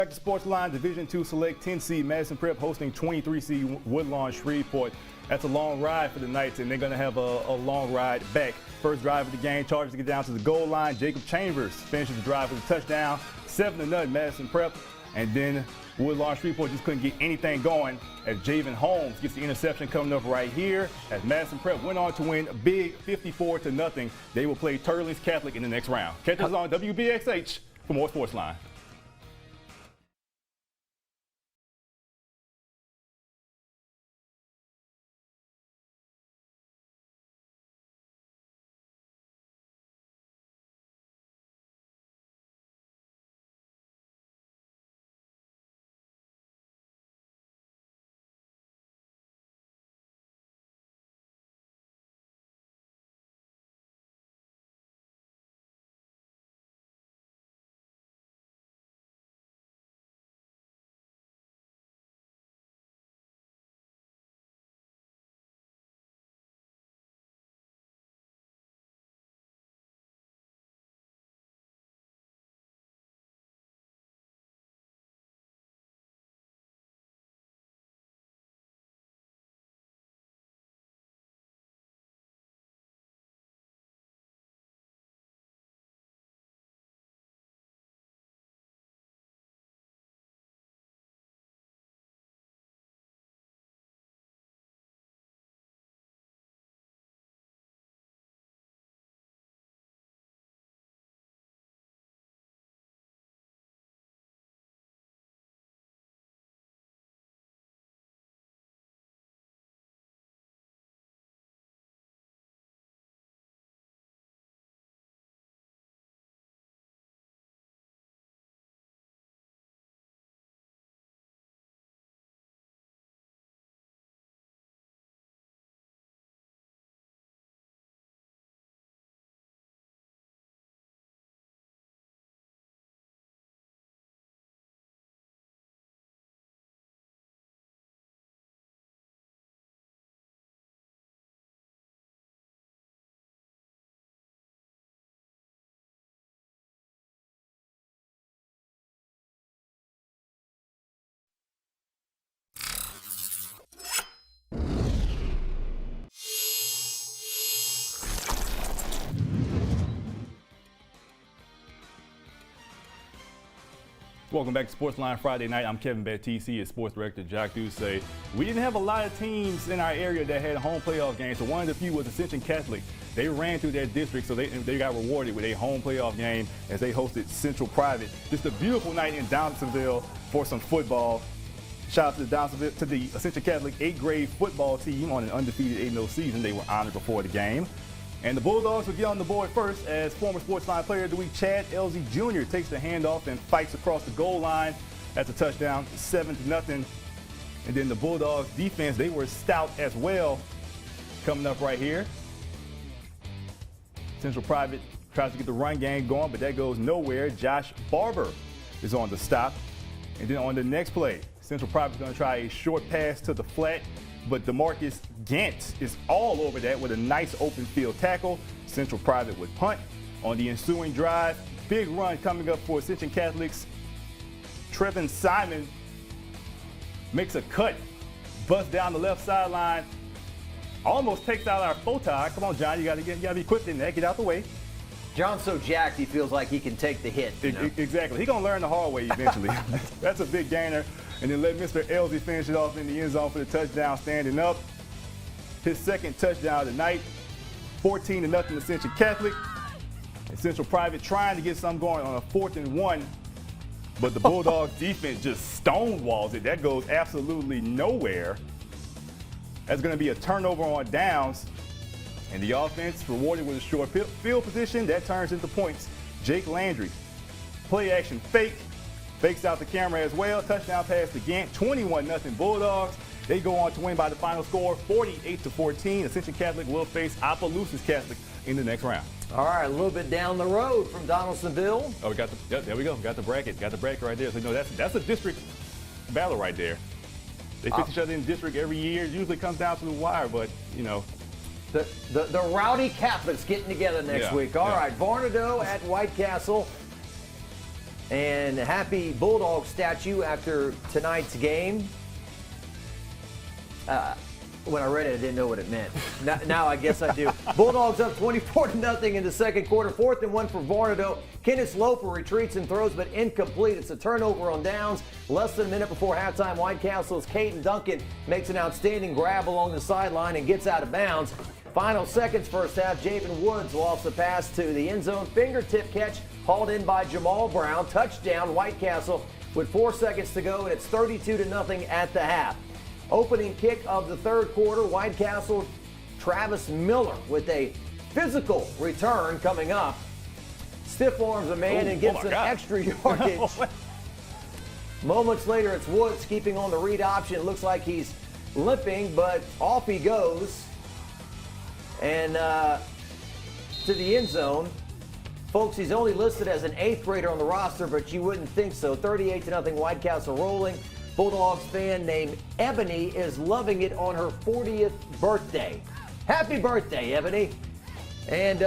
Back to Sportsline, Division II Select 10-seed Madison Prep hosting 23-seed Woodlawn Shreveport. That's a long ride for the Knights, and they're going to have a long ride back. First drive of the game, Chargers to get down to the goal line. Jacob Chambers finishes the drive with a touchdown, 7-0 Madison Prep. And then Woodlawn Shreveport just couldn't get anything going as Javen Holmes gets the interception coming up right here. As Madison Prep went on to win a big 54-0. They will play Turlings Catholic in the next round. Catch us on WBXH for more Sportsline. Welcome back to Sportsline Friday night. I'm Kevin Battisi, as sports director Jack Ducey. We didn't have a lot of teams in our area that had home playoff games, so one of the few was Ascension Catholic. They ran through their district, so they got rewarded with a home playoff game as they hosted Central Private. Just a beautiful night in Donaldsonville for some football. Shout out to the Ascension Catholic 8th grade football team on an undefeated 8-0 season. They were honored before the game. And the Bulldogs will get on the board first as former Sportsline Player of the Week Chad Elzy Jr. takes the handoff and fights across the goal line. That's a touchdown, 7-0. And then the Bulldogs defense, they were stout as well. Coming up right here. Central Private tries to get the run game going, but that goes nowhere. Josh Barber is on the stop. And then on the next play, Central Private is going to try a short pass to the flat, but DeMarcus Gant is all over that with a nice open field tackle. Central Private would punt. On the ensuing drive, big run coming up for Ascension Catholic's Trevin Simon makes a cut, busts down the left sideline, almost takes out our photog. Come on, John, you gotta be quick in there, get out the way. John's so jacked he feels like he can take the hit. Exactly. He's going to learn the hard way eventually. That's a big gainer. And then let Mr. Elzy finish it off in the end zone for the touchdown, standing up. His second touchdown of the night, 14-0 Ascension Catholic. And Central Private trying to get something going on a 4th and 1, but the Bulldogs defense just stonewalls it. That goes absolutely nowhere. That's going to be a turnover on downs. And the offense rewarded with a short field position. That turns into points. Jake Landry, play action fake. Fakes out the camera as well. Touchdown pass to Gant. 21-0 Bulldogs. They go on to win by the final score, 48-14. Ascension Catholic will face Opelousas Catholic in the next round. All right, a little bit down the road from Donaldsonville. Oh, we got there we go. Got the bracket. Got the bracket right there. So, that's a district battle right there. They face each other in district every year. It usually comes down to the wire, but, The rowdy Catholics getting together next week. All right, Varnado at White Castle. And happy Bulldog statue after tonight's game. When I read it, I didn't know what it meant. Now I guess I do. Bulldogs up 24-0 in the second quarter. 4th and 1 for Vornado. Kenneth Loper retreats and throws, but incomplete. It's a turnover on downs. Less than a minute before halftime, White Castle's Caden Duncan makes an outstanding grab along the sideline and gets out of bounds. Final seconds first half, Javen Woods lost the pass to the end zone. Fingertip catch hauled in by Jamal Brown. Touchdown, White Castle with 4 seconds to go, and it's 32-0 at the half. Opening kick of the third quarter, White Castle, Travis Miller with a physical return coming up. Stiff arms a man and gets some extra yardage. Moments later, it's Woods keeping on the read option. It looks like he's limping, but off he goes. And to the end zone. Folks, he's only listed as an 8th grader on the roster, but you wouldn't think so. 38-0 White Castle rolling. Bulldogs fan named Ebony is loving it on her 40th birthday. Happy birthday, Ebony. And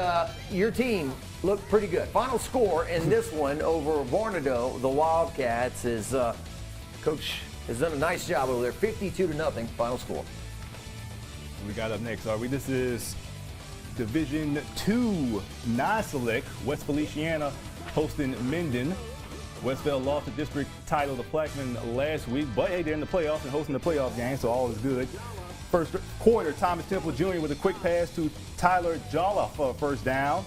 your team looked pretty good. Final score in this one over Vornado, the Wildcats, is Coach has done a nice job over there. 52-0 final score. We got up next, are we? This is Division II non-select. West Feliciana hosting Minden. Westville lost the district title to Plaquemine last week, but hey, they're in the playoffs and hosting the playoff game, so all is good. First quarter, Thomas Temple Jr. with a quick pass to Tyler Jalla for a first down.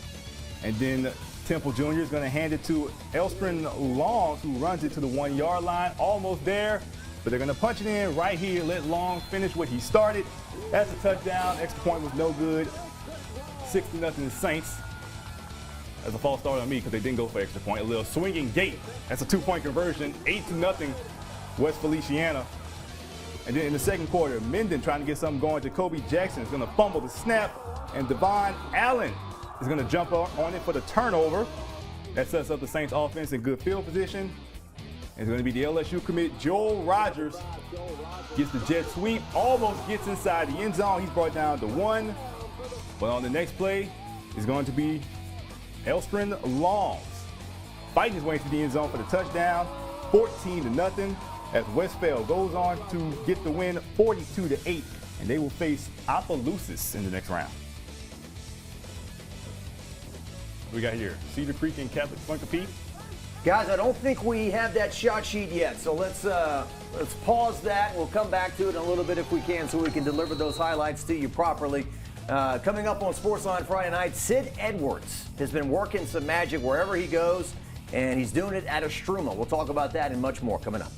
And then Temple Jr. is going to hand it to Elstrin Long, who runs it to the 1-yard line. Almost there, but they're going to punch it in right here, let Long finish what he started. That's a touchdown. Extra point was no good. 60-0 Saints. That's a false start on me because they didn't go for extra point. A little swinging gate. That's a 2-point conversion. 8-0 West Feliciana. And then in the second quarter, Minden trying to get something going. Jacoby Jackson is going to fumble the snap, and Devon Allen is going to jump on it for the turnover. That sets up the Saints offense in good field position. And it's going to be the LSU commit Joel Rogers. Gets the jet sweep, almost gets inside the end zone. He's brought down to 1. But on the next play is going to be Elstrin Longs fighting his way to the end zone for the touchdown. 14-0 as Westfield goes on to get the win 42-8, and they will face Opelousas in the next round. What we got here? Cedar Creek and Catholic Fun compete. Guys, I don't think we have that shot sheet yet, so let's pause that. We'll come back to it in a little bit if we can, so we can deliver those highlights to you properly. Coming up on Sportsline Friday night, Sid Edwards has been working some magic wherever he goes, and he's doing it at Estruma. We'll talk about that and much more coming up.